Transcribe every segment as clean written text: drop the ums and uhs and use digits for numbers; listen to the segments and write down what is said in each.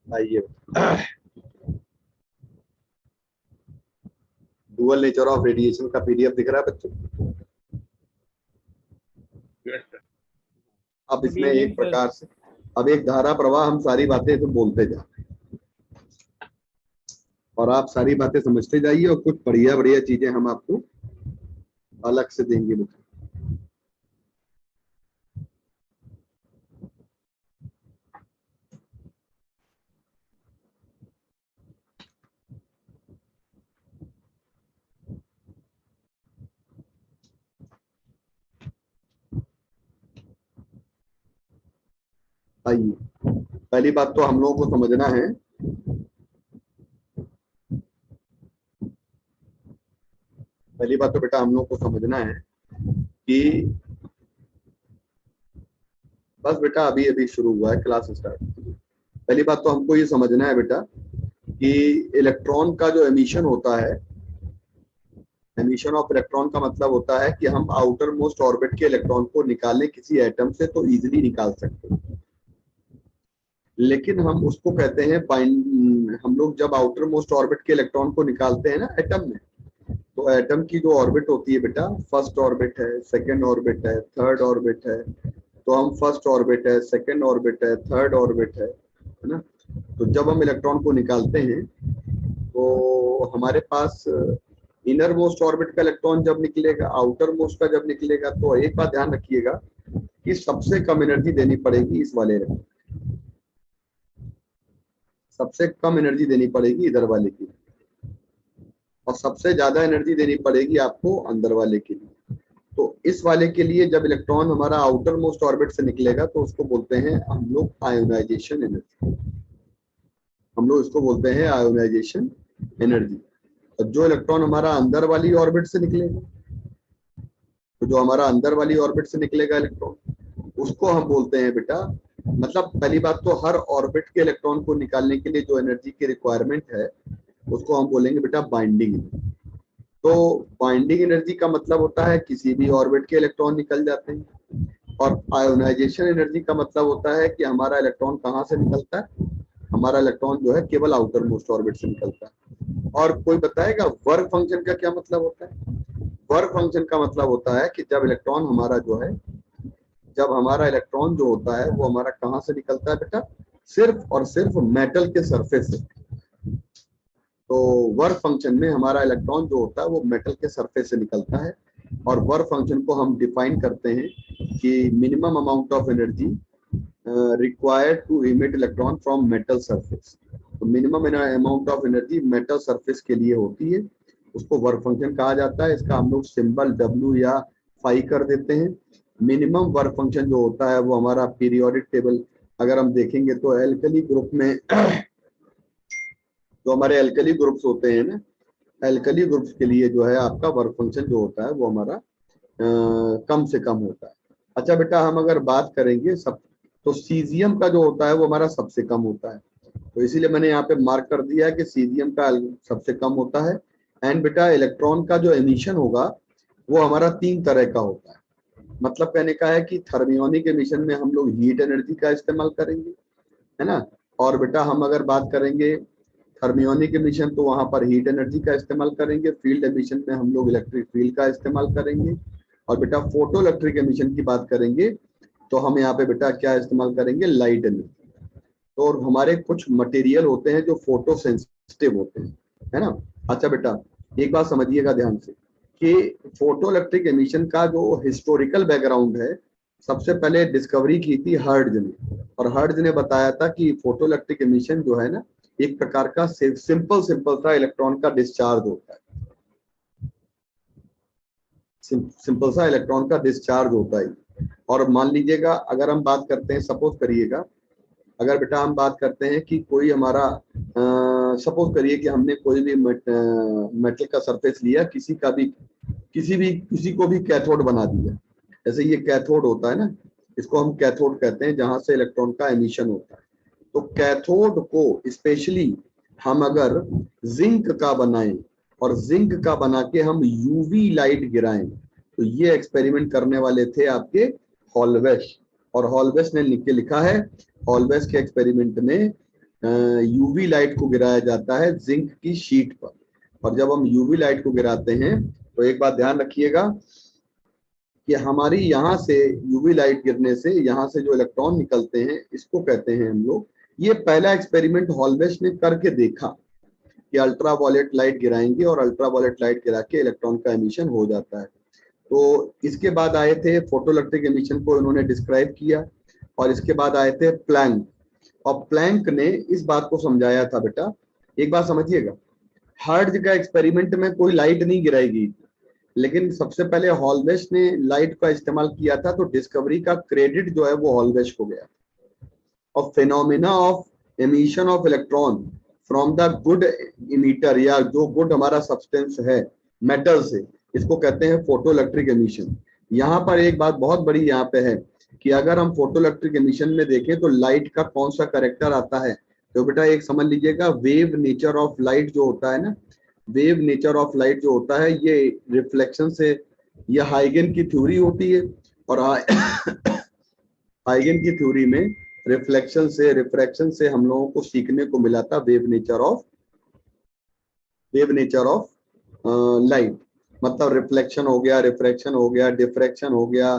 आइए, dual nature of radiation का PDF दिख रहा है बच्चों? अब इसमें एक प्रकार से अब एक धारा प्रवाह, हम सारी बातें तो बोलते जा रहे हैं और आप सारी बातें समझते जाइए और कुछ बढ़िया बढ़िया चीजें हम आपको अलग से देंगे बेटा। आइए, पहली बात तो हम लोगों को समझना है, पहली बात तो बेटा हम लोगों को समझना है कि बस बेटा अभी अभी शुरू हुआ है क्लास स्टार्ट। पहली बात तो हमको ये समझना है बेटा कि इलेक्ट्रॉन का जो एमिशन होता है, एमिशन ऑफ इलेक्ट्रॉन का मतलब होता है कि हम आउटर मोस्ट ऑर्बिट के इलेक्ट्रॉन को निकालें किसी एटम से तो इजीली निकाल सकते हैं, लेकिन हम उसको कहते हैं हम लोग जब आउटर मोस्ट ऑर्बिट के इलेक्ट्रॉन को निकालते हैं ना एटम में, तो एटम की जो ऑर्बिट होती है बेटा, फर्स्ट ऑर्बिट है, सेकंड ऑर्बिट है, थर्ड ऑर्बिट है। तो हम फर्स्ट ऑर्बिट है, सेकंड ऑर्बिट है, थर्ड ऑर्बिट है ना। तो जब हम इलेक्ट्रॉन को निकालते हैं तो हमारे पास इनर मोस्ट ऑर्बिट का इलेक्ट्रॉन जब निकलेगा, आउटर मोस्ट का जब निकलेगा, तो एक बात ध्यान रखिएगा कि सबसे कम एनर्जी देनी पड़ेगी इस वाले इलेक्ट्रॉन, सबसे कम एनर्जी देनी पड़ेगी इधर वाले की, और सबसे ज्यादा एनर्जी देनी पड़ेगी आपको अंदर वाले के लिए। तो इस वाले के लिए जब इलेक्ट्रॉन हमारा आउटर मोस्ट ऑर्बिट से निकलेगा तो उसको बोलते हैं हम लोग आयोनाइजेशन एनर्जी, हम लोग इसको बोलते हैं आयोनाइजेशन एनर्जी। और जो इलेक्ट्रॉन हमारा अंदर वाली ऑर्बिट से निकलेगा, तो जो हमारा अंदर वाली ऑर्बिट से निकलेगा इलेक्ट्रॉन, उसको हम बोलते हैं बेटा, मतलब पहली बात तो हर ऑर्बिट के इलेक्ट्रॉन को निकालने के लिए जो एनर्जी की रिक्वायरमेंट है उसको हम बोलेंगे बेटा बाइंडिंग एनर्जी। तो बाइंडिंग एनर्जी का मतलब होता है किसी भी ऑर्बिट के इलेक्ट्रॉन निकल जाते हैं, और आयोनाइजेशन एनर्जी का मतलब होता है कि हमारा इलेक्ट्रॉन कहाँ से निकलता है, हमारा इलेक्ट्रॉन जो है केवल आउटर मोस्ट ऑर्बिट से निकलता है। और कोई बताएगा वर्क फंक्शन का क्या मतलब होता है? वर्क फंक्शन का मतलब होता है कि जब इलेक्ट्रॉन हमारा जो है, जब हमारा इलेक्ट्रॉन जो होता है वो हमारा कहाँ से निकलता है बेटा, सिर्फ और सिर्फ मेटल के सरफेस से। तो वर्क फंक्शन में हमारा इलेक्ट्रॉन जो होता है वो मेटल के सरफेस से निकलता है, और वर्क फंक्शन को हम डिफाइन करते हैं कि minimum amount of energy required to emit electron from metal surface. तो minimum amount of energy metal surface के लिए होती है, उसको वर्क फंक्शन कहा जाता है। इसका हम लोग सिंबल W या फाई कर देते हैं। मिनिमम वर्क फंक्शन जो होता है वो हमारा पीरियोडिक टेबल अगर हम देखेंगे तो एल्कली ग्रुप में जो हमारे एल्कली ग्रुप्स होते हैं ना, एल्कली ग्रुप्स के लिए जो है आपका वर्क फंक्शन जो होता है वो हमारा कम से कम होता है। अच्छा बेटा, हम अगर बात करेंगे सब, तो सीजियम का जो होता है वो हमारा सबसे कम होता है, तो इसीलिए मैंने यहाँ पे मार्क कर दिया है कि सीजियम का सबसे कम होता है। एंड बेटा इलेक्ट्रॉन का जो एमिशन होगा वो हमारा 3 तरह का होता है। मतलब कहने का है कि थर्मियोनिक एमिशन में हम लोग हीट एनर्जी का इस्तेमाल करेंगे, है ना। और बेटा हम अगर बात करेंगे थर्मियोनिक एमिशन तो वहां पर हीट एनर्जी का इस्तेमाल करेंगे। फील्ड एमिशन में हम लोग इलेक्ट्रिक फील्ड का इस्तेमाल करेंगे। और बेटा फोटो इलेक्ट्रिक एमिशन की बात करेंगे तो हम यहाँ पे बेटा क्या इस्तेमाल करेंगे, लाइट एनर्जी। तो और हमारे कुछ मटेरियल होते हैं जो फोटो सेंसिटिव होते हैं, है ना। अच्छा बेटा एक बात समझिएगा ध्यान से कि फोटो इलेक्ट्रिक एमिशन का जो हिस्टोरिकल बैकग्राउंड है, सबसे पहले डिस्कवरी की थी हर्ट्ज ने, और हर्ट्ज ने बताया था कि फोटो इलेक्ट्रिक एमिशन जो है ना एक प्रकार का सिंपल सा इलेक्ट्रॉन का डिस्चार्ज होता है, सिंपल सा इलेक्ट्रॉन का डिस्चार्ज होता है। और मान लीजिएगा अगर हम बात करते हैं, सपोज करिएगा अगर बेटा हम बात करते हैं कि कोई हमारा सपोज करिए कि हमने कोई भी मेटल का सरफेस लिया, किसी को भी कैथोड बना दिया। जैसे ये कैथोड होता है ना, इसको हम कैथोड कहते हैं जहां से इलेक्ट्रॉन का एमिशन होता है। तो कैथोड को स्पेशली हम अगर जिंक का बनाएं और जिंक का बना के हम यूवी लाइट गिराएं, तो ये एक्सपेरिमेंट करने वाले थे आपके हॉलवेश। और हॉलबेस ने लिख के लिखा है, हॉलबेस के एक्सपेरिमेंट में यूवी लाइट को गिराया जाता है जिंक की शीट पर, और जब हम यूवी लाइट को गिराते हैं तो एक बात ध्यान रखिएगा कि हमारी यहाँ से यूवी लाइट गिरने से यहाँ से जो इलेक्ट्रॉन निकलते हैं इसको कहते हैं हम लोग, ये पहला एक्सपेरिमेंट हॉलबेस ने करके देखा कि अल्ट्रा वायलेट लाइट गिराएंगे और अल्ट्रा वायलेट लाइट गिरा के इलेक्ट्रॉन का एमिशन हो जाता है। तो इसके बाद आए थे फोटोइलेक्ट्रिक एमिशन को इन्होंने डिस्क्राइब किया, और इसके बाद आए थे प्लैंक, और प्लैंक ने इस बात को समझाया था, बेटा एक बात समझिएगा, हर जगह एक्सपेरिमेंट में कोई लाइट नहीं गिराई गई, लेकिन सबसे पहले हॉलबेस ने लाइट का इस्तेमाल किया था, तो डिस्कवरी का क्रेडिट जो है वो हॉलबेस को गया। और phenomena of emission of electron from the good emitter, या जो गुड हमारा सब्सटेंस है मेटल से, इसको कहते हैं फोटोइलेक्ट्रिक एमिशन। यहाँ पर एक बात बहुत बड़ी यहाँ पे है कि अगर हम फोटोइलेक्ट्रिक एमिशन में देखें तो लाइट का कौन सा कैरेक्टर आता है, तो बेटा एक समझ लीजिएगा, वेव नेचर ऑफ लाइट जो होता है ना, वेव नेचर ऑफ लाइट जो होता है ये रिफ्लेक्शन से, ये हाइगन की थ्योरी होती है, और हाइगन की थ्योरी में रिफ्लेक्शन से रिफ्रैक्शन से हम लोगों को सीखने को मिला था वेव नेचर ऑफ लाइट, मतलब रिफ्लेक्शन हो गया, रिफ्रैक्शन हो गया, डिफ्रैक्शन हो गया,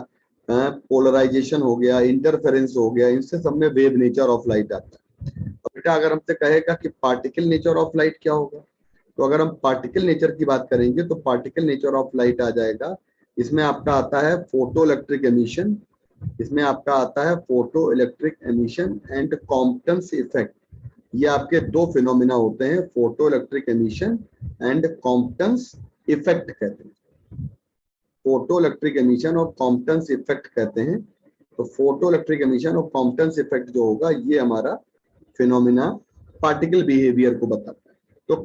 पोलराइजेशन हो गया, इंटरफेरेंस हो गया, इनसे सब में वेव नेचर ऑफ लाइट आता है। और बेटा अगर हमसे कहेगा कि पार्टिकल नेचर ऑफ लाइट क्या होगा, तो अगर हम पार्टिकल नेचर की बात करेंगे तो पार्टिकल नेचर ऑफ लाइट आ जाएगा, इसमें आपका आता है फोटो इलेक्ट्रिक एमिशन, इसमें आपका आता है photo electric emission and Compton's effect. ये आपके दो फिनोमिना होते हैं, photo electric emission and Compton's effect कहते हैं, फोटो इलेक्ट्रिक एमिशन और कॉम्पटेंस इफेक्ट कहते हैं। तो फोटो इलेक्ट्रिक एमिशन और कॉम्पटेंस इफेक्ट जो होगा ये हमारा फिनोमिना पार्टिकल बिहेवियर को बताता है। तो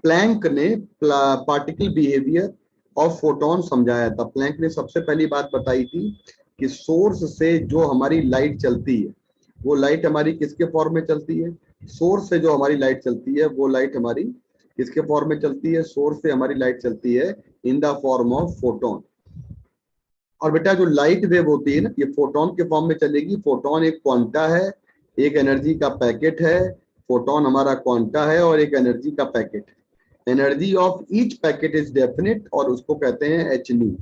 प्लैंक ने पार्टिकल बिहेवियर ऑफ फोटोन समझाया था। प्लैंक ने सबसे पहली बात बताई थी कि सोर्स से जो हमारी लाइट चलती है, वो लाइट हमारी किसके फॉर्म में चलती है, सोर्स से जो हमारी लाइट चलती है वो लाइट हमारी किसके फॉर्म में चलती है, सोर्स से हमारी लाइट चलती है in the form of photon. और बेटा जो लाइट वेव होती है ना, ये फोटोन के फॉर्म में चलेगी। फोटोन एक क्वांटा है, एक एनर्जी का पैकेट है, फोटोन हमारा क्वांटा है और एक एनर्जी का पैकेट है। Energy of each packet is definite और उसको कहते हैं एच न्यू।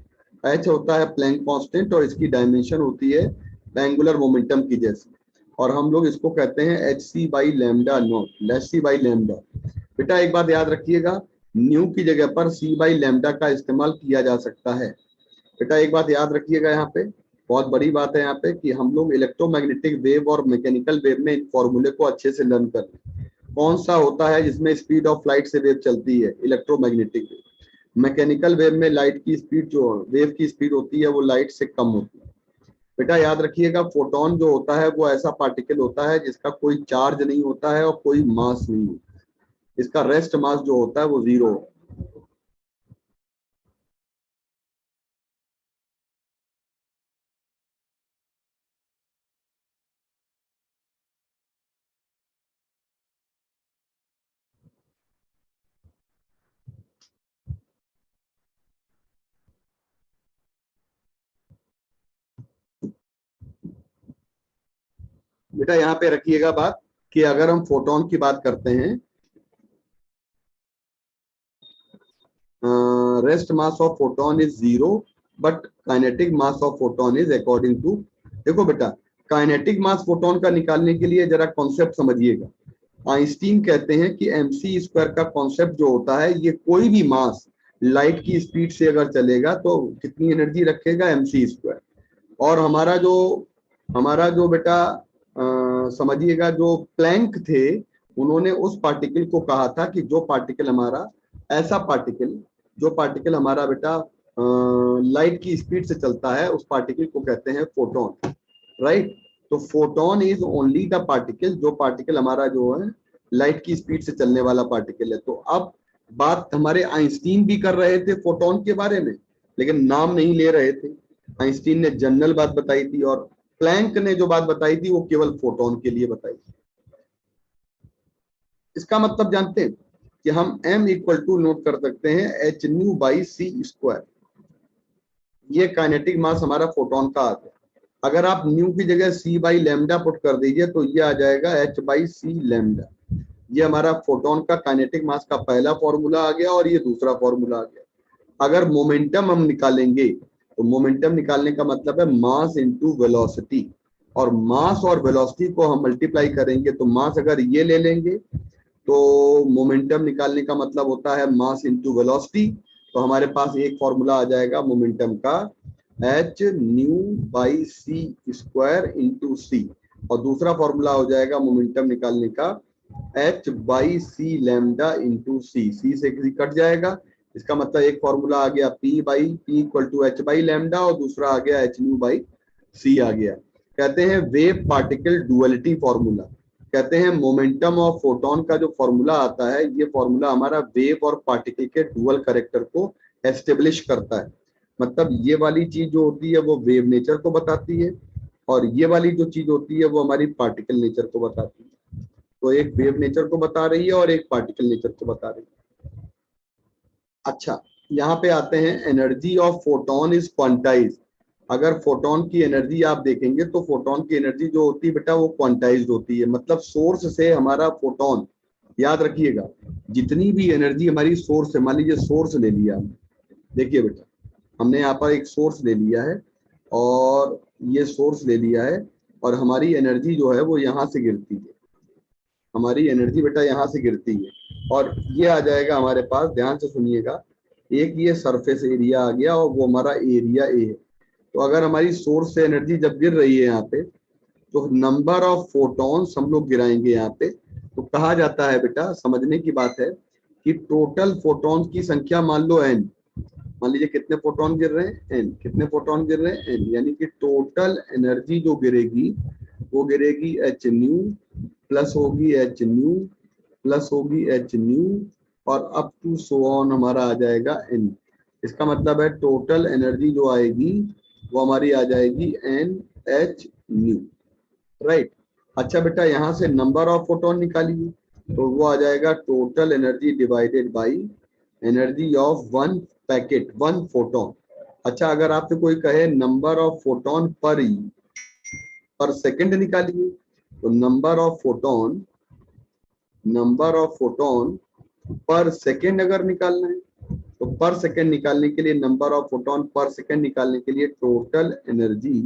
एच होता है प्लैंक कांस्टेंट और इसकी डायमेंशन होती है एंगुलर मोमेंटम की जैसी, और हम लोग इसको कहते हैं H C by lambda naught, less C by lambda. बेटा एक बात याद रखिएगा, न्यू की जगह पर सी बाई लैम्डा का इस्तेमाल किया जा सकता है। बेटा एक बात याद रखिएगा, यहाँ पे बहुत बड़ी बात है यहाँ पे कि हम लोग इलेक्ट्रोमैग्नेटिक वेव और मैकेनिकल वेव में इन फॉर्मूले को अच्छे से लर्न कर लें। कौन सा होता है जिसमें स्पीड ऑफ लाइट से वेव चलती है, इलेक्ट्रोमैग्नेटिक वेव। मैकेनिकल वेव में लाइट की स्पीड जो वेव की स्पीड होती है वो लाइट से कम होती है। बेटा याद रखिएगा, फोटोन जो होता है वो ऐसा पार्टिकल होता है जिसका कोई चार्ज नहीं होता है और कोई मास नहीं होता, इसका रेस्ट मास जो होता है वो 0 है। बेटा यहाँ पे रखिएगा बात कि अगर हम फोटोन की बात करते हैं, rest mass of photon is 0 but kinetic mass of photon is according to. देखो बेटा, काइनेटिक मास फोटोन का निकालने के लिए जरा कॉन्सेप्ट समझिएगा। आइंस्टीन कहते हैं कि mc स्क्वायर का कॉन्सेप्ट जो होता है, ये कोई भी मास लाइट की स्पीड से अगर चलेगा तो कितनी एनर्जी रखेगा, mc स्क्वायर। और हमारा जो बेटा समझिएगा, जो प्लैंक थे उन्होंने उस पार्टिकल को कहा था कि जो पार्टिकल हमारा ऐसा पार्टिकल जो पार्टिकल हमारा बेटा लाइट की स्पीड से चलता है उस पार्टिकल को कहते हैं फोटोन, राइट। तो photon is only the particle, जो पार्टिकल हमारा जो है लाइट की स्पीड से चलने वाला पार्टिकल है। तो अब बात हमारे आइंस्टीन भी कर रहे थे फोटोन के बारे में, लेकिन नाम नहीं ले रहे थे। आइंस्टीन ने जनरल बात बताई थी और प्लैंक ने जो बात बताई थी वो केवल फोटोन के लिए बताई थी। इसका मतलब जानते हैं कि हम m इक्वल टू नोट कर सकते हैं H nu by C square. ये काइनेटिक मास हमारा फोटोन का आ गया। अगर आप न्यू की जगह सी बाई लैम्डा पुट कर दीजिए तो ये आ जाएगा एच बाई सी लैम्डा। ये हमारा फोटोन का काइनेटिक मास का पहला फॉर्मूला आ गया और ये दूसरा फॉर्मूला आ गया। अगर मोमेंटम हम निकालेंगे तो मोमेंटम निकालने का मतलब है मास इनटू वेलोसिटी, और मास और वेलोसिटी को हम मल्टीप्लाई करेंगे तो मास अगर ये ले लेंगे तो मोमेंटम निकालने का मतलब होता है मास इनटू वेलोसिटी। तो हमारे पास एक फॉर्मूला आ जाएगा मोमेंटम का H nu by C square into C, और दूसरा फॉर्मूला हो जाएगा मोमेंटम निकालने का H by C lambda into C. C से किसी कट जाएगा, इसका मतलब एक फॉर्मूला आ गया P by P equal to H by lambda और दूसरा आ गया एच न्यू बाई सी आ गया। कहते हैं वेव पार्टिकल डुअलिटी फॉर्मूला। कहते हैं मोमेंटम ऑफ फोटोन का जो फॉर्मूला आता है, ये फॉर्मूला हमारा वेव और पार्टिकल के डुअल कैरेक्टर को एस्टेब्लिश करता है। मतलब ये वाली चीज जो होती है वो वेव नेचर को बताती है, और ये वाली जो चीज होती है वो हमारी पार्टिकल नेचर को बताती है। तो एक वेव नेचर को बता रही है और एक पार्टिकल नेचर को बता रही है। अच्छा, यहाँ पे आते हैं energy of photon is quantize. अगर फोटोन की एनर्जी आप देखेंगे तो फोटोन की एनर्जी जो होती है बेटा वो क्वांटाइज्ड होती है। मतलब सोर्स से हमारा फोटोन, याद रखिएगा, जितनी भी एनर्जी हमारी सोर्स है, मान लीजिए सोर्स ले लिया हमने, देखिए बेटा हमने यहाँ पर एक सोर्स ले लिया है और ये सोर्स ले लिया है, और हमारी एनर्जी जो है वो यहाँ से गिरती है। हमारी एनर्जी बेटा यहाँ से गिरती है और ये आ जाएगा हमारे पास, ध्यान से सुनिएगा, एक ये सरफेस एरिया आ गया और वो हमारा एरिया ए है। तो अगर हमारी सोर्स से एनर्जी जब गिर रही है यहाँ पे, तो नंबर ऑफ फोटॉन्स हम लोग गिराएंगे यहाँ पे। तो कहा जाता है बेटा, समझने की बात है कि टोटल फोटॉन्स की संख्या मान लो एन। मान लीजिए कितने फोटोन गिर रहे हैं, एन। कितने फोटोन गिर रहे हैं, एन। यानी कि टोटल एनर्जी जो गिरेगी वो गिरेगी एच न्यू प्लस होगी एच न्यू प्लस होगी एच न्यू, और अप टू सो ऑन हमारा आ जाएगा एन। इसका मतलब है टोटल एनर्जी जो आएगी वो हमारी आ जाएगी एन एच न्यू, राइट। अच्छा बेटा, यहाँ से नंबर ऑफ फोटोन निकालिए तो वो आ जाएगा total energy divided by energy of one packet, one photon. अच्छा, अगर आपसे कोई कहे नंबर ऑफ फोटोन पर सेकंड निकालिए, तो नंबर ऑफ फोटोन पर सेकंड अगर निकालना है तो पर सेकंड निकालने के लिए, नंबर ऑफ फोटोन पर सेकंड निकालने के लिए टोटल एनर्जी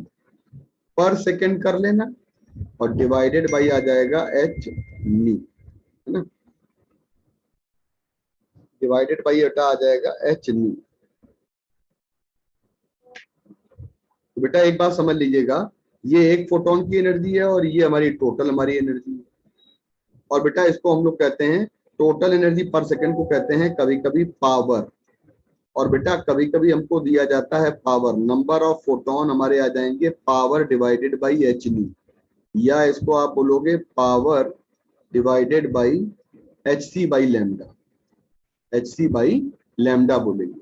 पर सेकंड कर लेना और डिवाइडेड बाई आ जाएगा एच न्यू, है ना। डिवाइडेड बाई हटा आ जाएगा एच न्यू। तो बेटा एक बात समझ लीजिएगा, ये एक फोटोन की एनर्जी है और ये हमारी टोटल हमारी एनर्जी है। और बेटा इसको हम लोग कहते हैं, टोटल एनर्जी पर सेकंड को कहते हैं कभी कभी पावर। और बेटा कभी कभी हमको दिया जाता है पावर, नंबर ऑफ फोटोन हमारे आ जाएंगे power divided by H nu, या इसको आप बोलोगे power divided by H C by lambda, H C by lambda बोलेंगे।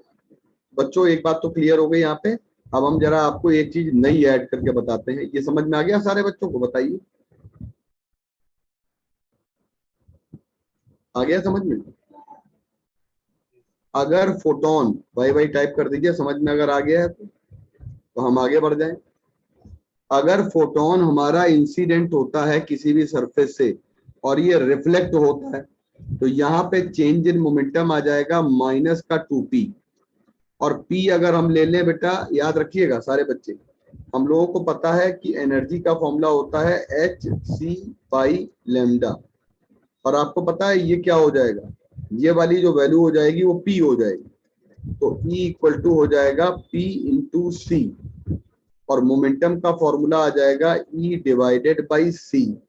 बच्चों एक बात तो क्लियर हो गई यहाँ पे। अब हम जरा आपको एक चीज नई ऐड करके बताते हैं, ये समझ में आ गया सारे बच्चों को, बताइए आ गया समझ में। अगर फोटोन, वाई वाई टाइप कर दीजिए समझ में अगर आ गया है तो हम आगे बढ़ जाएं। अगर फोटोन हमारा इंसिडेंट होता है किसी भी सरफेस से और ये रिफ्लेक्ट होता है, तो यहाँ पे चेंज इन मोमेंटम आ जाएगा माइनस का 2p। और p अगर हम ले लें बेटा, याद रखिएगा सारे बच्चे, हम लोगों को पता है कि एनर्जी का फॉर्मूला होता है एच सी बाई लैम्डा, और आपको पता है ये क्या हो जाएगा, ये वाली जो वैल्यू हो जाएगी वो p हो जाएगी। तो E इक्वल टू हो जाएगा p इंटू सी, और मोमेंटम का फॉर्मूला आ जाएगा E डिवाइडेड बाई सी।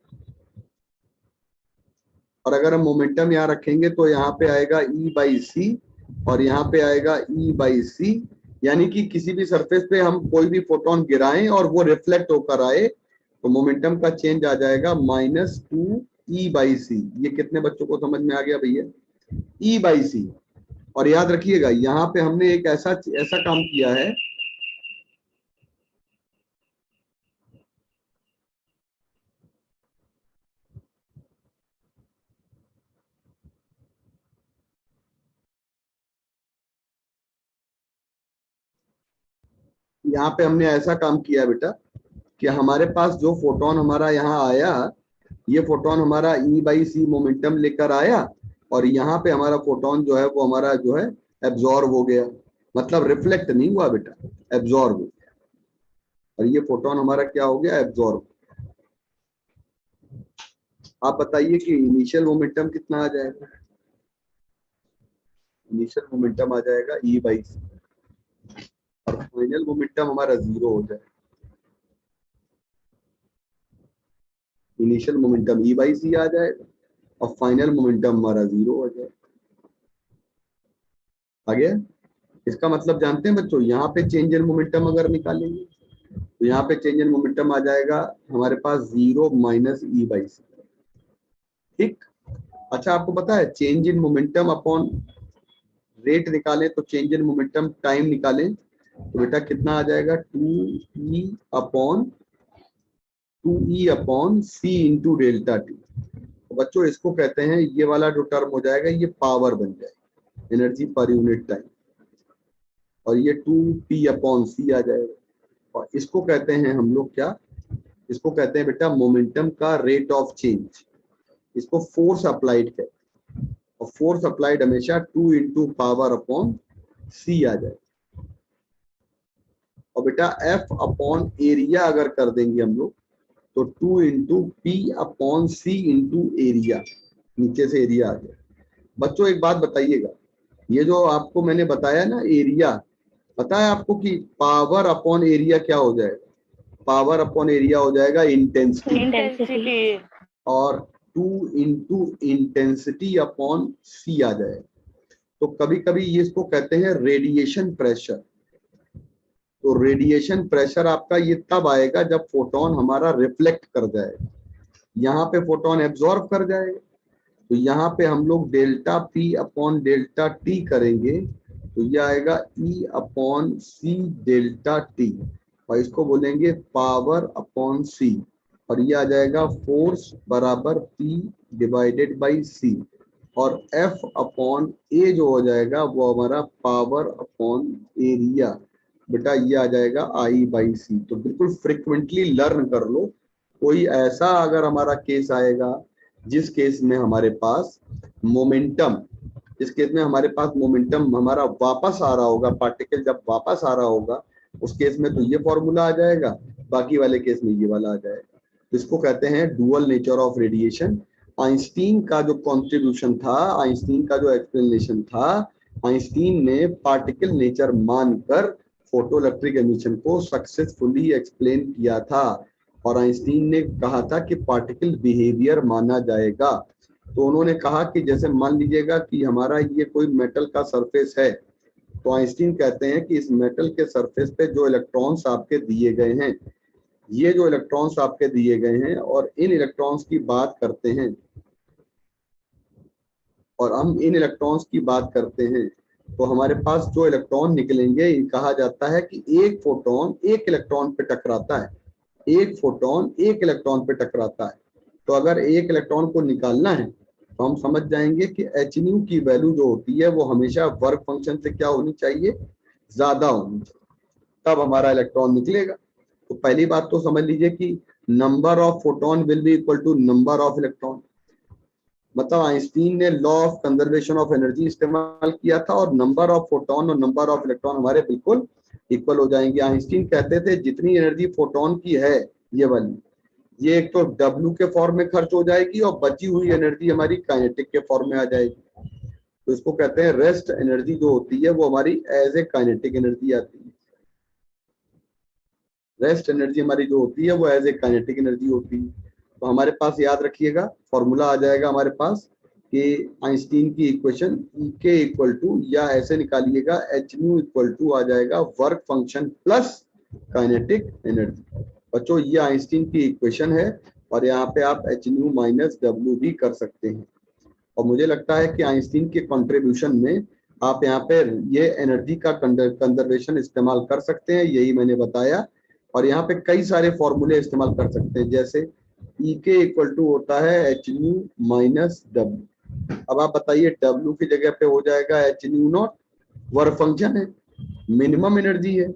और अगर हम मोमेंटम यहाँ रखेंगे तो यहाँ पे आएगा E बाई सी और यहाँ पे आएगा E बाई सी। यानी कि किसी भी सरफेस पे हम कोई भी फोटोन गिराएं और वो रिफ्लेक्ट होकर आए तो मोमेंटम का चेंज आ जाएगा -2E/c। ये कितने बच्चों को समझ में आ गया भैया, E/c। और याद रखिएगा यहाँ पे हमने एक ऐसा ऐसा काम किया है, यहाँ पे हमने ऐसा काम किया बेटा कि हमारे पास जो फोटोन हमारा यहाँ आया, ये फोटोन हमारा E/c मोमेंटम लेकर आया और यहाँ पे हमारा फोटोन जो है वो हमारा जो है एब्जॉर्ब हो गया, मतलब रिफ्लेक्ट नहीं हुआ बेटा, एब्जॉर्ब हो गया। और ये फोटोन हमारा क्या हो गया, एब्जॉर्ब। आप बताइए कि इनिशियल मोमेंटम कितना आ जाएगा। इनिशियल मोमेंटम आ जाएगा E/c और फाइनल मोमेंटम हमारा 0 हो जाएगा। इनिशियल मोमेंटम E/c आ जाएगा और फाइनल मोमेंटम हमारा 0 हो जाएगा। आ गया। इसका मतलब जानते हैं बच्चों, यहाँ पे चेंज इन मोमेंटम अगर निकालेंगे तो यहाँ पे चेंज इन मोमेंटम आ जाएगा हमारे पास 0 माइनस E/c। ठीक। अच्छा, आपको पता है change in momentum upon rate निकालें तो चेंज इन मोमेंटम टाइम निकालें तो बेटा कितना आ जाएगा, 2E upon C into delta T. तो बच्चों इसको कहते हैं, ये वाला जो टर्म हो जाएगा ये पावर बन जाएगा, एनर्जी पर यूनिट टाइम, और ये 2P/c आ जाएगा। और इसको कहते हैं हम लोग क्या, इसको कहते हैं बेटा मोमेंटम का रेट ऑफ चेंज। इसको फोर्स अप्लाइड कहते हैं और फोर्स अप्लाइड हमेशा 2 इंटू पावर अपॉन C आ जाए। और बेटा F अपॉन एरिया अगर कर देंगे हम लोग तो 2 इंटू P/c इंटू एरिया, नीचे से एरिया आ जाए। बच्चों एक बात बताइएगा, ये जो आपको मैंने बताया ना एरिया, पता है आपको कि पावर अपॉन एरिया क्या हो जाएगा, पावर अपॉन एरिया हो जाएगा इंटेंसिटी, और 2 इंटू इंटेंसिटी अपॉन C आ जाएगा। तो कभी कभी ये इसको कहते हैं रेडिएशन प्रेशर। तो रेडिएशन प्रेशर आपका ये तब आएगा जब फोटोन हमारा रिफ्लेक्ट कर जाएगा, यहाँ पे फोटोन एब्जॉर्ब कर जाएगा। तो यहाँ पे हम लोग delta P upon delta T करेंगे तो ये आएगा E/c डेल्टा T, और इसको बोलेंगे पावर अपॉन C, और ये आ जाएगा फोर्स बराबर P डिवाइडेड बाई C, और F अपॉन A जो हो जाएगा वो हमारा पावर अपॉन एरिया, बेटा ये आ जाएगा I/c। तो बिल्कुल फ्रिक्वेंटली लर्न कर लो। कोई ऐसा अगर हमारा केस आएगा जिस केस में हमारे पास मोमेंटम, इस केस में हमारे पास मोमेंटम हमारा वापस आ रहा होगा, पार्टिकल जब वापस आ रहा होगा उस केस में तो ये फॉर्मूला आ जाएगा, बाकी वाले केस में ये वाला आ जाएगा। इसको कहते हैं dual nature of radiation. Einstein का जो कॉन्ट्रीब्यूशन था, आइंस्टीन का जो एक्सप्लेनेशन था, आइंस्टीन ने पार्टिकल नेचर मानकर फोटो इलेक्ट्रिक एमिशन को सक्सेसफुली एक्सप्लेन किया था। और आइंस्टीन ने कहा था कि पार्टिकल बिहेवियर माना जाएगा। तो उन्होंने कहा कि जैसे मान लीजिएगा कि हमारा ये कोई मेटल का सरफेस है, तो आइंस्टीन कहते हैं कि इस मेटल के सरफेस पे जो इलेक्ट्रॉन्स आपके दिए गए हैं, ये जो इलेक्ट्रॉन्स आपके दिए गए हैं, और इन इलेक्ट्रॉन्स की बात करते हैं, और हम इन इलेक्ट्रॉन्स की बात करते हैं तो हमारे पास जो इलेक्ट्रॉन निकलेंगे, ये कहा जाता है कि एक फोटोन एक इलेक्ट्रॉन पे टकराता है, एक फोटोन एक इलेक्ट्रॉन पे टकराता है। तो अगर एक इलेक्ट्रॉन को निकालना है तो हम समझ जाएंगे कि hν की वैल्यू जो होती है वो हमेशा वर्क फंक्शन से क्या होनी चाहिए, ज्यादा होनी चाहिए, तब हमारा इलेक्ट्रॉन निकलेगा। तो पहली बात तो समझ लीजिए कि number of photon will be equal to number of electron. मतलब आइंस्टीन ने law of conservation of energy इस्तेमाल किया था और नंबर ऑफ फोटोन और नंबर ऑफ इलेक्ट्रॉन हमारे बिल्कुल इक्वल हो जाएंगे। आइंस्टीन कहते थे जितनी एनर्जी फोटोन की है ये वाली, ये एक तो W के फॉर्म में खर्च हो जाएगी और बची हुई एनर्जी हमारी काइनेटिक के फॉर्म में आ जाएगी। तो इसको कहते हैं रेस्ट एनर्जी जो होती है वो हमारी एज ए काइनेटिक एनर्जी आती है। रेस्ट एनर्जी हमारी जो होती है वो एज ए काइनेटिक एनर्जी होती है। तो हमारे पास याद रखिएगा फॉर्मूला आ जाएगा हमारे पास कि आइंस्टीन की इक्वेशन E इक्वल टू, या ऐसे निकालिएगा hν इक्वल टू आ जाएगा work function plus kinetic energy. बच्चों ये आइंस्टीन की इक्वेशन है और यहाँ पे आप hν माइनस W भी कर सकते हैं। और मुझे लगता है कि आइंस्टीन के कंट्रीब्यूशन में आप यहाँ पे ये एनर्जी का कंजर्वेशन इस्तेमाल कर सकते हैं, यही मैंने बताया। और यहाँ पे कई सारे फॉर्मूले इस्तेमाल कर सकते हैं, जैसे E इक्वल टू होता है hν माइनस W। अब आप बताइए W की जगह पे हो जाएगा hν नॉट, वर्क फंक्शन है, मिनिमम एनर्जी है,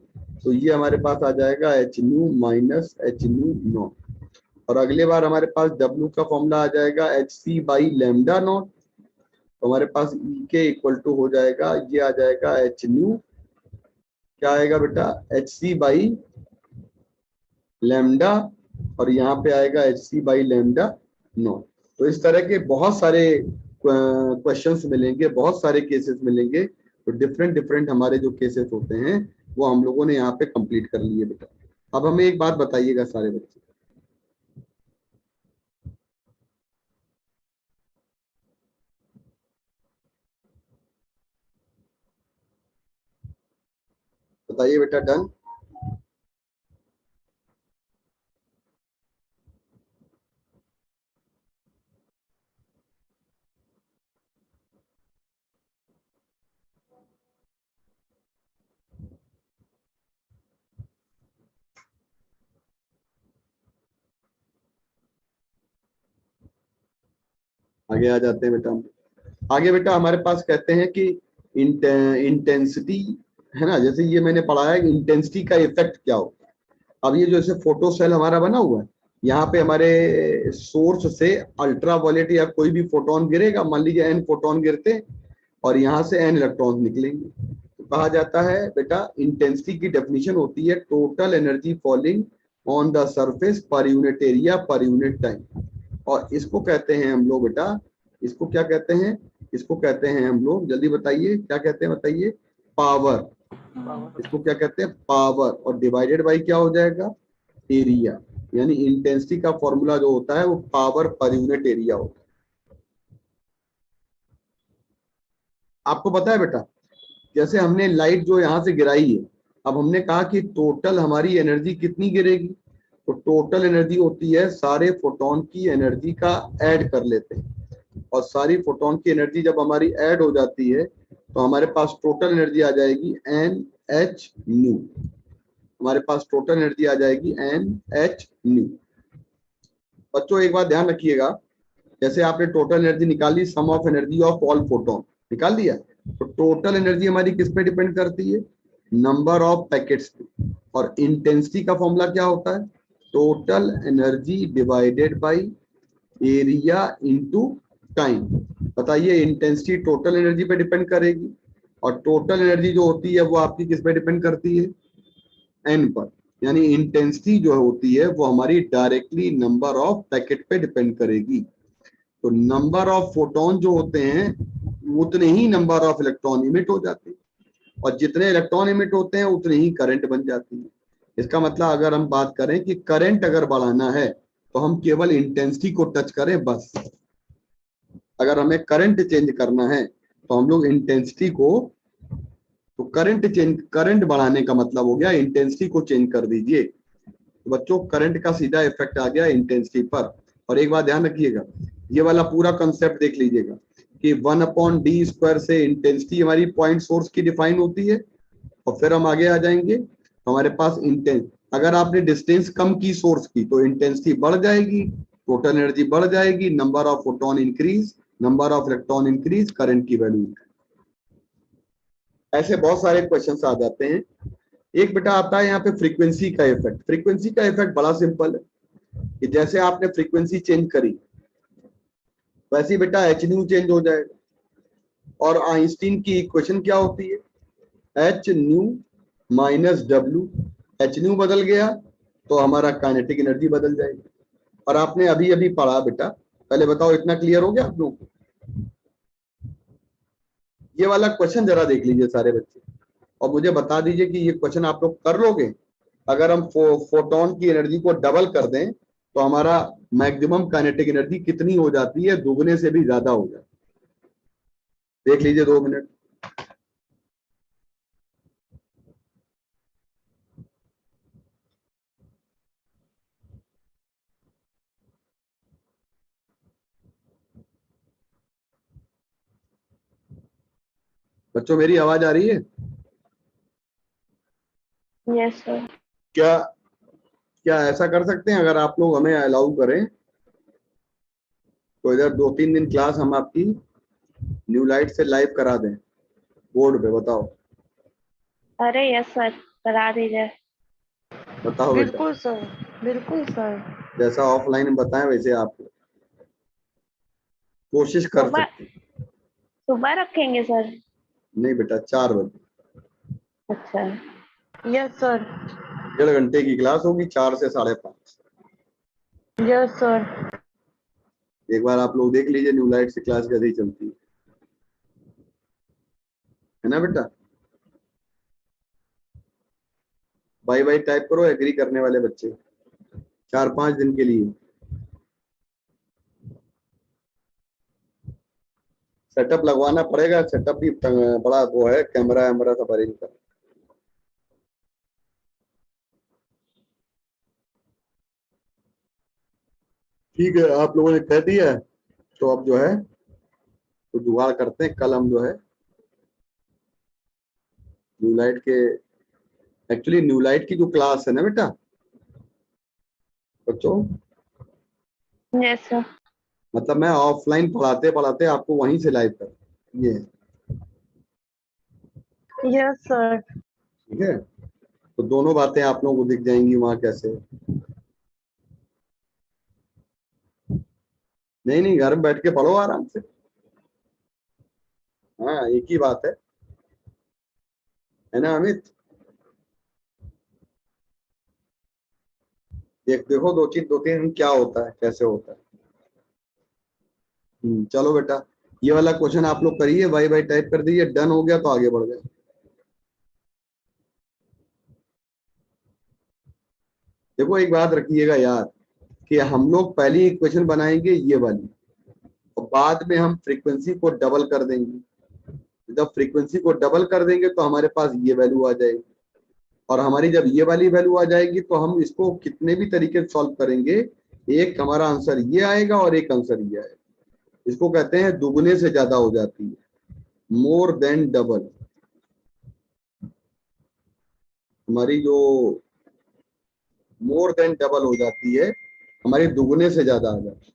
तो ये हमारे पास आ जाएगा H new minus H new not. और अगले बार हमारे पास डब्ल्यू का फॉर्मूला आ जाएगा H C by lambda naught. तो हमारे पास ई के इक्वल टू हो जाएगा, ये आ जाएगा एच न्यू, क्या आएगा बेटा, एच सी बाई लैम्डा, और यहाँ पे आएगा H C by lambda naught. तो इस तरह के बहुत सारे क्वेश्चंस मिलेंगे, बहुत सारे केसेस मिलेंगे। तो डिफरेंट डिफरेंट हमारे जो केसेस होते हैं वो हम लोगों ने यहाँ पे कंप्लीट कर लिए बेटा। अब हमें एक बात बताइएगा सारे बच्चे, बताइए बेटा, डन? आगे आ जाते हैं बेटा हम। आगे बेटा हमारे पास कहते हैं कि इंटेंसिटी है ना, जैसे ये मैंने पढ़ा है इंटेंसिटी का इफेक्ट क्या हो। अब ये जो ऐसे फोटो सेल हमारा बना हुआ है, यहाँ पे हमारे सोर्स से अल्ट्रा वायलेट या कोई भी फोटोन गिरेगा, मान लीजिए एन फोटोन गिरते हैं और यहाँ से एन इलेक्ट्रॉन निकलेंगे। तो कहा जाता है बेटा इंटेंसिटी की डेफिनेशन होती है total energy falling on the surface per unit area per unit time. और इसको कहते हैं हम लोग बेटा, इसको क्या कहते हैं, इसको कहते हैं हम लोग, जल्दी बताइए क्या कहते हैं, बताइए, पावर। इसको क्या कहते हैं, पावर। और डिवाइडेड बाई क्या हो जाएगा, एरिया। यानी इंटेंसिटी का फॉर्मूला जो होता है वो पावर पर यूनिट एरिया होता है। आपको पता है बेटा, जैसे हमने लाइट जो यहाँ से गिराई है, अब हमने कहा कि टोटल हमारी एनर्जी कितनी गिरेगी, तो टोटल एनर्जी होती है सारे फोटोन की एनर्जी का ऐड कर लेते हैं, और सारी फोटोन की एनर्जी जब हमारी ऐड हो जाती है तो हमारे पास टोटल एनर्जी आ जाएगी एन एच न्यू। हमारे पास टोटल एनर्जी आ जाएगी एन एच न्यू। बच्चों एक बात ध्यान रखिएगा, जैसे आपने टोटल एनर्जी निकाली, sum of energy of all photon निकाल दिया, तो टोटल एनर्जी हमारी किस पे डिपेंड करती है, नंबर ऑफ पैकेट्स पे। और इंटेंसिटी का फॉर्मूला क्या होता है, total energy divided by area into time. बताइए इंटेंसिटी टोटल एनर्जी पे डिपेंड करेगी, और टोटल एनर्जी जो होती है वो आपकी किस पे डिपेंड करती है, एन पर। यानी इंटेंसिटी जो होती है वो हमारी डायरेक्टली नंबर ऑफ पैकेट पे डिपेंड करेगी। तो नंबर ऑफ फोटोन जो होते हैं उतने ही नंबर ऑफ इलेक्ट्रॉन इमिट हो जाते हैं, और जितने इलेक्ट्रॉन इमिट होते हैं उतने ही करंट बन जाती है। इसका मतलब अगर हम बात करें कि करंट अगर बढ़ाना है तो हम केवल इंटेंसिटी को टच करें बस। अगर हमें करंट चेंज करना है तो हम लोग इंटेंसिटी को, तो करंट बढ़ाने का मतलब हो गया इंटेंसिटी को चेंज कर दीजिए। तो बच्चों करंट का सीधा इफेक्ट आ गया इंटेंसिटी पर। और एक बात ध्यान रखिएगा, ये वाला पूरा कंसेप्ट देख लीजिएगा कि 1/d² से इंटेंसिटी हमारी पॉइंट सोर्स की डिफाइन होती है, और फिर हम आगे आ जाएंगे तो हमारे पास अगर आपने डिस्टेंस कम की सोर्स की तो इंटेंसिटी बढ़ जाएगी, टोटल एनर्जी बढ़ जाएगी, number of photon increase, number of electron increase, current की वैल्यू। ऐसे बहुत सारे क्वेश्चंस आ जाते हैं। एक बेटा आता है यहाँ पे फ्रीक्वेंसी का इफेक्ट। फ्रीक्वेंसी का इफेक्ट बड़ा सिंपल है कि जैसे आपने फ्रीक्वेंसी चेंज करी वैसे ही बेटा एच न्यू चेंज हो जाएगा। और आइंस्टीन की इक्वेशन क्या होती है, H new minus W. H new बदल गया तो हमारा काइनेटिक एनर्जी बदल जाएगी। और आपने अभी अभी पढ़ा बेटा, पहले बताओ इतना क्लियर हो गया आप लोगों को? ये वाला क्वेश्चन जरा देख लीजिए सारे बच्चे, और मुझे बता दीजिए कि ये क्वेश्चन आप लोग कर लोगे। अगर हम फोटोन की एनर्जी को डबल कर दें तो हमारा मैक्सिमम काइनेटिक एनर्जी कितनी हो जाती है, दुगने से भी ज्यादा हो जाती है। देख लीजिए 2 मिनट। बच्चों मेरी आवाज आ रही है? Yes sir. क्या क्या ऐसा कर सकते हैं, अगर आप लोग हमें अलाउ करें तो इधर 2-3 दिन क्लास हम आपकी न्यू लाइट से लाइव करा दें बोर्ड पे, बताओ? अरे यस सर। करा दीजिए। बताओ बेटा। बिल्कुल सर, बिल्कुल सर। जैसा ऑफलाइन में बताएं वैसे आप कोशिश कर सुबह सकते हैं। सुबह रखेंगे सर? नहीं बेटा, 4 बजे। अच्छा। Yes sir. 1.5 घंटे की क्लास होगी, 4 से 5:30। Yes sir. एक बार आप लोग देख लीजिए न्यू लाइट से क्लास कैसे ही चलती है ना बेटा। बाय बाय टाइप करो एग्री करने वाले बच्चे, 4-5 दिन के लिए। सेटअप लगवाना पड़ेगा, सेटअप भी बड़ा वो है, कैमरा वैमरा सब अरेंज कर। ठीक है, आप लोगों ने कह दिया है, तो अब जो है तो जुगाड़ करते हैं। कल हम जो है न्यू लाइट के, एक्चुअली न्यू लाइट की जो क्लास है ना बेटा बच्चों, यस सर। मतलब मैं ऑफलाइन पढ़ाते पढ़ाते आपको वहीं से लाइव कर, ये है, यस सर। ठीक है। तो दोनों बातें आप लोगों को दिख जाएंगी वहां कैसे। नहीं नहीं, घर में बैठ के पढ़ो आराम से। हाँ, एक ही बात है ना अमित। देखो 2-3 दिन क्या होता है, कैसे होता है। चलो बेटा, ये वाला क्वेश्चन आप लोग करिए, बाय बाय टाइप कर दीजिए, डन हो गया तो आगे बढ़ गए। देखो एक बात रखिएगा यार, कि हम लोग पहली इक्वेशन बनाएंगे ये वाली, और बाद में हम फ्रीक्वेंसी को डबल कर देंगे। जब फ्रीक्वेंसी को डबल कर देंगे तो हमारे पास ये वैल्यू आ जाएगी, और हमारी जब ये वाली वैल्यू आ जाएगी तो हम इसको कितने भी तरीके से सॉल्व करेंगे, एक हमारा आंसर ये आएगा और एक आंसर ये आएगा। इसको कहते हैं दुगने से ज्यादा हो जाती है, मोर देन डबल। हमारी जो मोर देन डबल हो जाती है, हमारी दुगने से ज्यादा आ जाती है।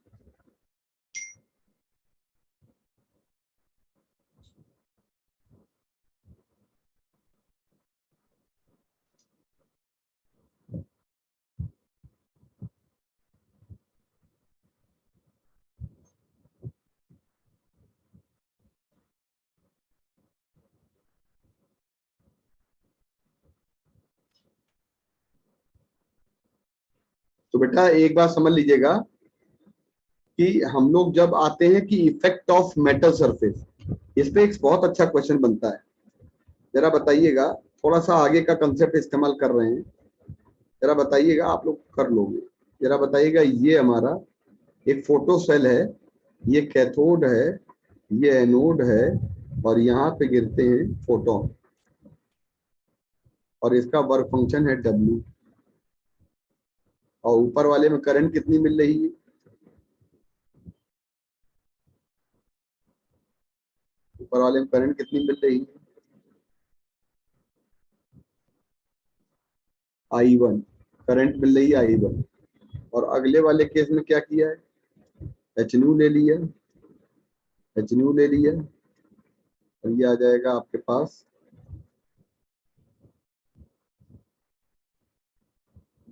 तो बेटा एक बात समझ लीजिएगा, कि हम लोग जब आते हैं कि इफेक्ट ऑफ मेटल सरफेस, इस पे एक बहुत अच्छा क्वेश्चन बनता है। जरा बताइएगा, थोड़ा सा आगे का कंसेप्ट इस्तेमाल कर रहे हैं, जरा बताइएगा, आप लोग कर लोगे। जरा बताइएगा, ये हमारा एक फोटो सेल है, ये कैथोड है, ये एनोड है, और यहाँ पे गिरते हैं फोटोन, और इसका वर्क फंक्शन है W। और ऊपर वाले में करंट कितनी मिल रही है? ऊपर वाले में करंट कितनी मिल रही है? I1 करंट मिल रही है, I1। और अगले वाले केस में क्या किया है, एच न्यू ले लिया, एच न्यू ले लिया, और ये आ जाएगा आपके पास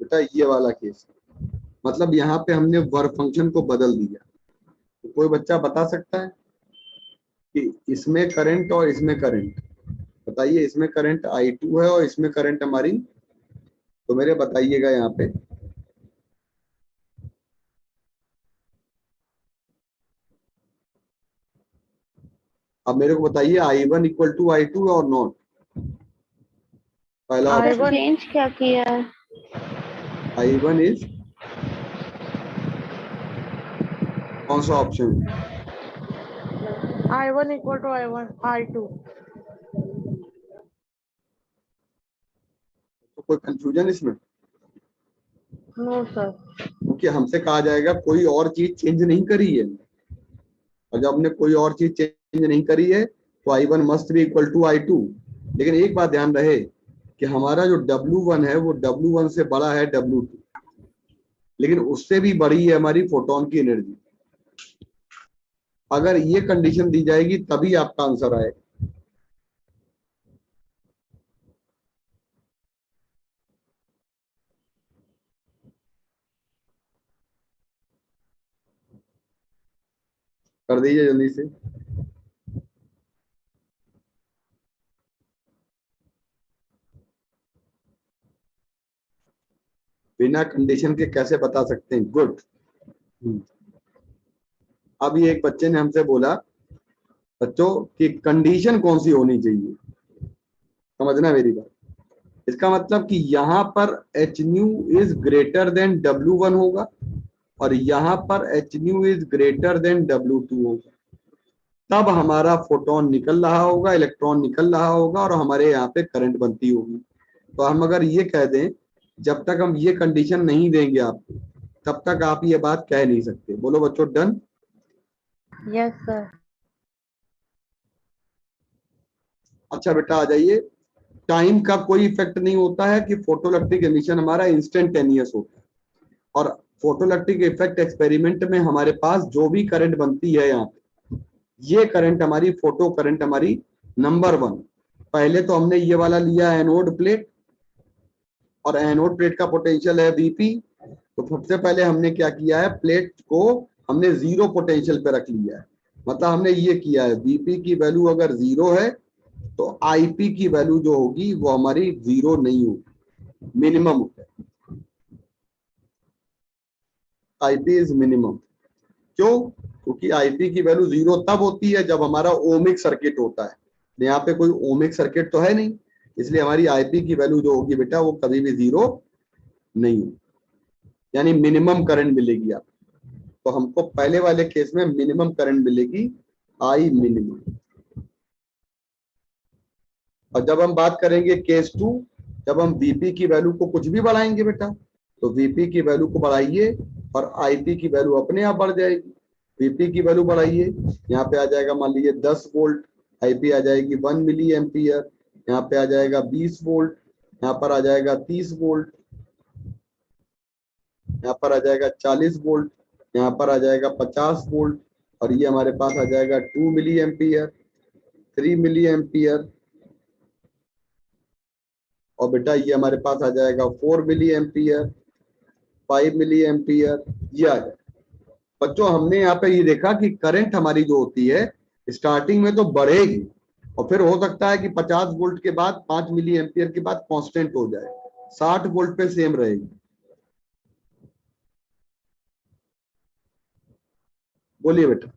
बेटा ये वाला केस। मतलब यहाँ पे हमने वर्क फंक्शन को बदल दिया। तो कोई बच्चा बता सकता है कि इसमें करंट और इसमें करंट, बताइए, इसमें करंट I2 है और इसमें करंट हमारी, तो मेरे बताइएगा यहाँ पे। अब मेरे को बताइए, I1 इक्वल टू I2 और नॉट, पहला I1 ऑप्शन। चेंज क्या किया है? I1 इज कौन सा option? I1 equal to I1 I2। तो कोई कंफ्यूजन इसमें? No sir. क्योंकि हमसे कहा जाएगा कोई और चीज चेंज नहीं करी है, और जब हमने कोई और चीज चेंज नहीं करी है तो I1 must be equal to I2। लेकिन एक बात ध्यान रहे कि हमारा जो W1 है वो W1 से बड़ा है W2, लेकिन उससे भी बड़ी है हमारी फोटोन की एनर्जी। अगर ये कंडीशन दी जाएगी तभी आपका आंसर आएगा। कर दीजिए जल्दी से। बिना कंडीशन के कैसे बता सकते हैं? गुड। अब ये एक बच्चे ने हमसे बोला बच्चों कि कंडीशन कौन सी होनी चाहिए, समझना मेरी बात। इसका मतलब कि यहां पर H new is greater than W1 होगा और यहां पर H new is greater than W2 होगा, तब हमारा फोटोन निकल रहा होगा, इलेक्ट्रॉन निकल रहा होगा और हमारे यहाँ पे करंट बनती होगी। तो हम अगर ये कह दें, जब तक हम ये कंडीशन नहीं देंगे आपको, तब तक आप ये बात कह नहीं सकते। बोलो बच्चों, डन? Yes, sir. अच्छा बेटा आ जाइए। टाइम का कोई इफेक्ट नहीं होता है कि फोटोइलेक्ट्रिक एमिशन हमारा इंस्टेंटेनियस होता है। और फोटोइलेक्ट्रिक इफेक्ट एक्सपेरिमेंट में हमारे पास जो भी करंट बनती है यहाँ पे, ये करंट हमारी फोटो करंट हमारी नंबर 1। पहले तो हमने ये वाला लिया एनोड प्लेट और एनोड प्लेट का पोटेंशियल है Vp। तो सबसे पहले हमने क्या किया है, प्लेट को हमने 0 पोटेंशियल पे रख लिया है। मतलब हमने ये किया है, Vp की वैल्यू अगर 0 है तो Ip की वैल्यू जो होगी वो हमारी 0 नहीं होगी, मिनिमम होता है। Ip is minimum. क्यों? क्योंकि Ip की वैल्यू 0 तब होती है जब हमारा ओमिक सर्किट होता है। यहाँ पे कोई ओमिक सर्किट तो है नहीं, इसलिए हमारी Ip की वैल्यू जो होगी बेटा वो कभी भी 0 नहीं होगी, यानी मिनिमम करंट मिलेगी आप। तो हमको पहले वाले केस में मिनिमम करंट मिलेगी, आई मिनिमम। और जब हम बात करेंगे केस 2, जब हम Vp की वैल्यू को कुछ भी बढ़ाएंगे बेटा, तो Vp की वैल्यू को बढ़ाइए और Ip की वैल्यू अपने आप बढ़ जाएगी। Vp की वैल्यू बढ़ाइए, यहाँ पे आ जाएगा मान लीजिए 10 वोल्ट, Ip आ जाएगी 1 मिली एम्पियर, यहाँ पे आ जाएगा 20 वोल्ट, यहाँ पर आ जाएगा 30 वोल्ट, यहाँ पर आ जाएगा 40 वोल्ट, यहाँ पर आ जाएगा 50 वोल्ट और ये हमारे पास आ जाएगा 2 मिली एम्पियर, 3 मिली एम्पियर और बेटा ये हमारे पास आ जाएगा 4 मिली एम्पियर, 5 मिली एम्पियर, ये आ जाएगा। बच्चों हमने यहाँ पे ये देखा कि करंट हमारी जो होती है स्टार्टिंग में तो बढ़ेगी और फिर हो सकता है कि 50 वोल्ट के बाद 5 मिली एम्पियर के बाद कांस्टेंट हो जाए, 60 वोल्ट पे सेम रहेगी। बोलिए बेटा,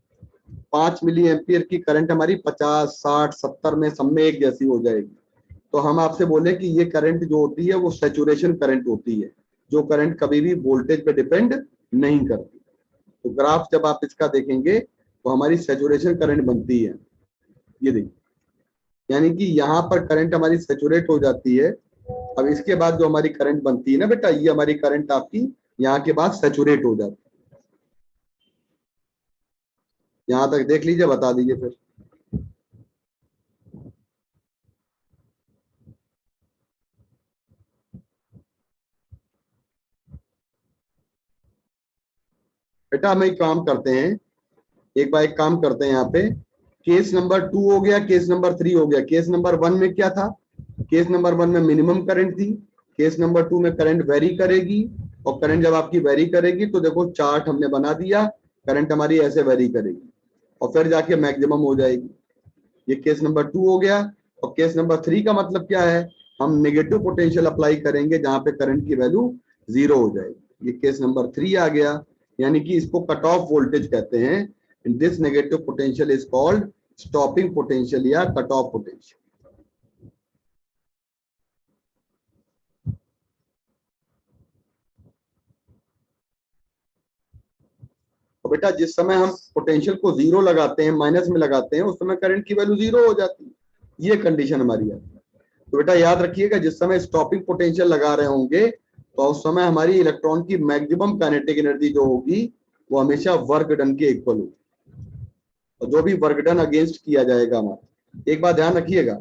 5 मिली एम्पियर की करंट हमारी 50, 60, 70 में सब में एक जैसी हो जाएगी। तो हम आपसे बोले कि ये करंट जो होती है वो सैचुरेशन करंट होती है, जो करंट कभी भी वोल्टेज पे डिपेंड नहीं करती। तो ग्राफ जब आप इसका देखेंगे तो हमारी सैचुरेशन करंट बनती है, ये देखिए, यानी कि यहाँ पर करंट हमारी सैचुरेट हो जाती है। अब इसके बाद जो हमारी करंट बनती है ना बेटा, ये हमारी करंट आपकी यहाँ के बाद सैचुरेट हो जाती है। यहाँ तक देख लीजिए, बता दीजिए फिर। बेटा हम एक काम करते हैं, एक बार एक काम करते हैं, यहाँ पे केस नंबर 2 हो गया, केस नंबर 3 हो गया। केस नंबर 1 में क्या था? केस नंबर 1 में मिनिमम करंट थी। केस नंबर 2 में करंट वेरी करेगी और करंट जब आपकी वेरी करेगी तो देखो चार्ट हमने बना दिया, करंट हमारी ऐसे वेरी करेगी और फिर जाके मैक्सिमम हो जाएगी। ये केस नंबर 2 हो गया। और केस नंबर 3 का मतलब क्या है? हम नेगेटिव पोटेंशियल अप्लाई करेंगे जहां पे करंट की वैल्यू 0 हो जाएगी। ये केस नंबर 3 आ गया, यानी कि इसको कट ऑफ वोल्टेज कहते हैं। In this negative potential is called stopping potential या कट ऑफ पोटेंशियल। तो बेटा जिस समय हम पोटेंशियल को 0 लगाते हैं, माइनस में लगाते हैं, उस समय करंट की वैल्यू 0 हो जाती है। ये कंडीशन हमारी है। तो बेटा याद रखिएगा, जिस समय स्टॉपिंग पोटेंशियल लगा रहे होंगे तो उस समय हमारी इलेक्ट्रॉन की मैक्सिमम काइनेटिक एनर्जी जो होगी वो हमेशा वर्क डन के इक्वल होगी और जो भी वर्क डन अगेंस्ट किया जाएगा हमारा। एक बात ध्यान रखिएगा,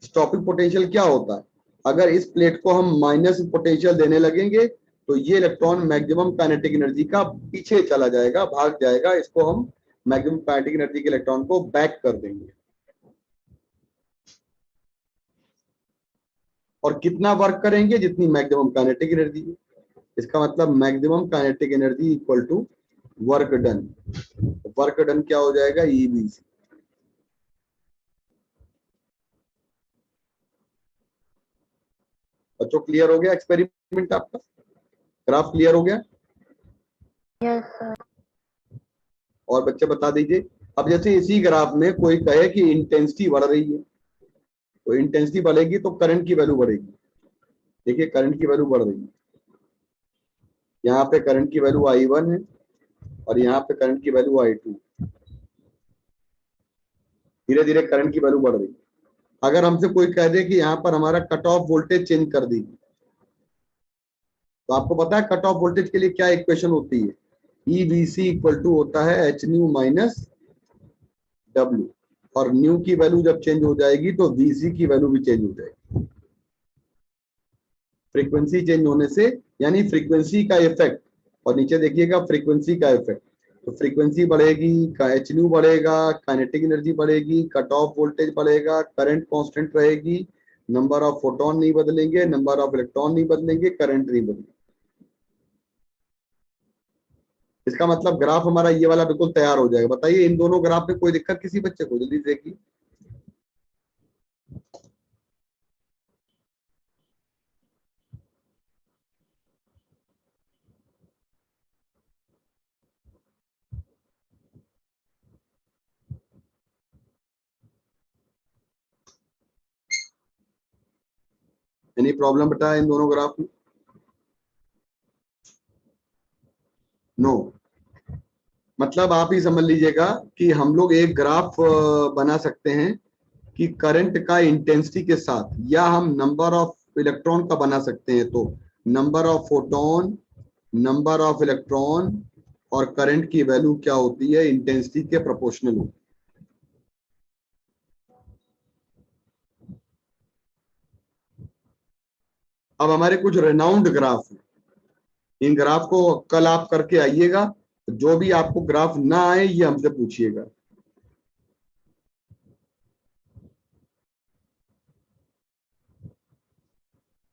स्टॉपिंग पोटेंशियल क्या होता है? अगर इस प्लेट को हम माइनस पोटेंशियल देने लगेंगे तो ये इलेक्ट्रॉन मैक्सिमम काइनेटिक एनर्जी का पीछे चला जाएगा, भाग जाएगा। इसको हम मैक्सिमम काइनेटिक एनर्जी के इलेक्ट्रॉन को बैक कर देंगे। और कितना वर्क करेंगे? जितनी मैक्सिमम काइनेटिक एनर्जी है। इसका मतलब maximum kinetic energy equal to work done. Work done क्या हो जाएगा, ईबीसी। बच्चों क्लियर हो गया एक्सपेरिमेंट आपका, ग्राफ क्लियर हो गया? Yes sir. और बच्चे बता दीजिए, अब जैसे इसी ग्राफ में कोई कहे कि इंटेंसिटी बढ़ रही है, तो इंटेंसिटी बढ़ेगी तो करंट की वैल्यू बढ़ेगी। देखिए करंट की वैल्यू बढ़ रही है, यहाँ पे करंट की वैल्यू I1 है और यहाँ पे करंट की वैल्यू I2। धीरे धीरे करंट की वैल्यू बढ़ रही है। अगर हमसे कोई कह दे कि यहाँ पर हमारा कट ऑफ वोल्टेज चेंज कर दी, तो आपको पता है कट ऑफ वोल्टेज के लिए क्या इक्वेशन होती है, ईवीसी इक्वल टू होता है एच न्यू माइनस डब्ल्यू, और न्यू की वैल्यू जब चेंज हो जाएगी तो वीसी की वैल्यू भी चेंज हो जाएगी। फ्रीक्वेंसी चेंज होने से, यानी फ्रीक्वेंसी का इफेक्ट, और नीचे देखिएगा फ्रीक्वेंसी का इफेक्ट, तो फ्रीक्वेंसी बढ़ेगी, एच न्यू बढ़ेगा, काइनेटिक एनर्जी बढ़ेगी, कट ऑफ वोल्टेज बढ़ेगा, करंट कांस्टेंट रहेगी, नंबर ऑफ फोटोन नहीं बदलेंगे, नंबर ऑफ इलेक्ट्रॉन नहीं बदलेंगे, करंट नहीं बदलेंगे। इसका मतलब ग्राफ हमारा ये वाला बिल्कुल तैयार हो जाएगा। बताइए इन दोनों ग्राफ में कोई दिक्कत किसी बच्चे को, जल्दी देखिए। एनी प्रॉब्लम बेटा इन दोनों ग्राफ में? नो मतलब आप ही समझ लीजिएगा कि हम लोग एक ग्राफ बना सकते हैं कि करंट का इंटेंसिटी के साथ, या हम नंबर ऑफ इलेक्ट्रॉन का बना सकते हैं, तो number of photon, number of electron और करंट की वैल्यू क्या होती है, इंटेंसिटी के प्रोपोर्शनल होती है। अब हमारे कुछ रेनाउंड ग्राफ हैं, इन ग्राफ को कल आप करके आइएगा, जो भी आपको ग्राफ ना आए ये हमसे पूछिएगा।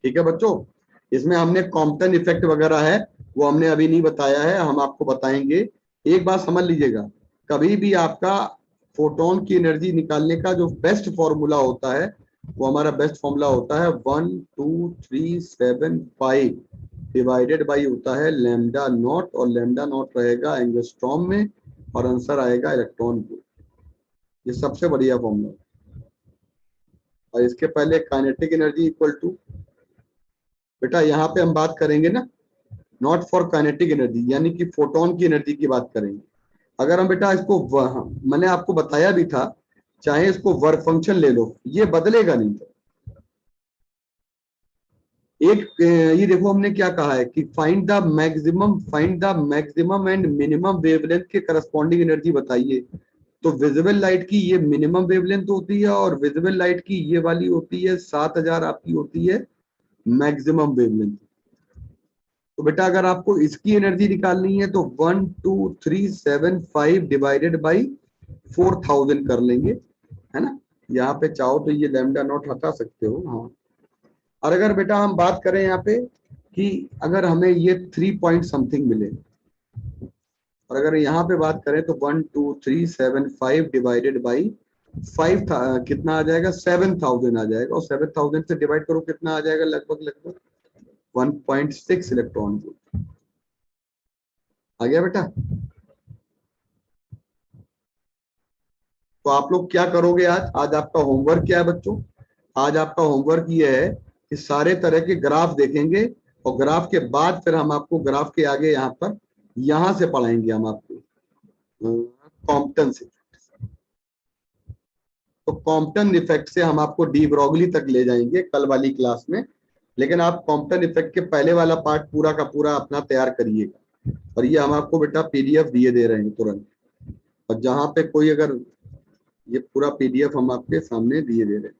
ठीक है बच्चों, इसमें हमने कॉम्पटन इफेक्ट वगैरह है वो हमने अभी नहीं बताया है, हम आपको बताएंगे। एक बात समझ लीजिएगा, कभी भी आपका फोटोन की एनर्जी निकालने का जो बेस्ट फॉर्मूला होता है, वो हमारा बेस्ट फॉर्मूला होता है 1,2,3,7,5 डिवाइडेड बाई होता है लैम्डा नॉट, और लैम्डा नॉट रहेगा एंगस्ट्रॉम में, और आंसर आएगा इलेक्ट्रॉन को। ये सबसे बढ़िया फॉर्मूला। और इसके पहले काइनेटिक एनर्जी इक्वल टू, बेटा यहाँ पे हम बात करेंगे ना नॉट फॉर काइनेटिक एनर्जी, यानी कि फोटोन की एनर्जी की बात करेंगे। अगर हम बेटा इसको मैंने आपको बताया भी था, चाहे इसको वर्क फंक्शन ले लो, ये बदलेगा नहीं। एक ये देखो हमने क्या कहा है कि find the maximum and minimum wavelength के करस्पॉन्डिंग एनर्जी बताइए। तो विजिबल लाइट की ये मिनिमम वेवलेंथ होती है, और विजिबल लाइट की ये वाली होती है 7000, आपकी होती है मैक्सिमम वेवलेंथ। तो बेटा अगर आपको इसकी एनर्जी निकालनी है तो 1,2,3,7,5 डिवाइडेड बाई 4000 कर लेंगे, है ना। यहाँ पे चाहो तो ये लैम्डा नॉट हटा सकते हो, हाँ। और अगर बेटा हम बात करें यहाँ पे कि अगर हमें ये 3 पॉइंट समथिंग मिले, और अगर यहाँ पे बात करें तो 1,2,3,7,5 डिवाइडेड बाई 5 कितना आ जाएगा, 7,000 आ जाएगा, और 7,000 से डिवाइड करो कितना आ जाएगा, लगभग 1.6 इलेक्ट्रॉन वोल्ट आ गया बेटा। तो आप लोग क्या करोगे आज आपका होमवर्क क्या है बच्चों? आज आपका होमवर्क ये है कि सारे तरह के ग्राफ देखेंगे, और ग्राफ के बाद फिर हम आपको ग्राफ के आगे यहाँ से पढ़ाएंगे हम आपको कॉम्पटन से। तो कॉम्पटन इफेक्ट से हम आपको डी ब्रोगली तक ले जाएंगे कल वाली क्लास में, लेकिन आप कॉम्पटन इफेक्ट के पहले वाला पार्ट पूरा का पूरा अपना तैयार करिएगा। और ये हम आपको बेटा पीडीएफ दिए दे रहे हैं तुरंत, और जहां पे कोई अगर ये पूरा पीडीएफ हम आपके सामने दिए दे रहे हैं।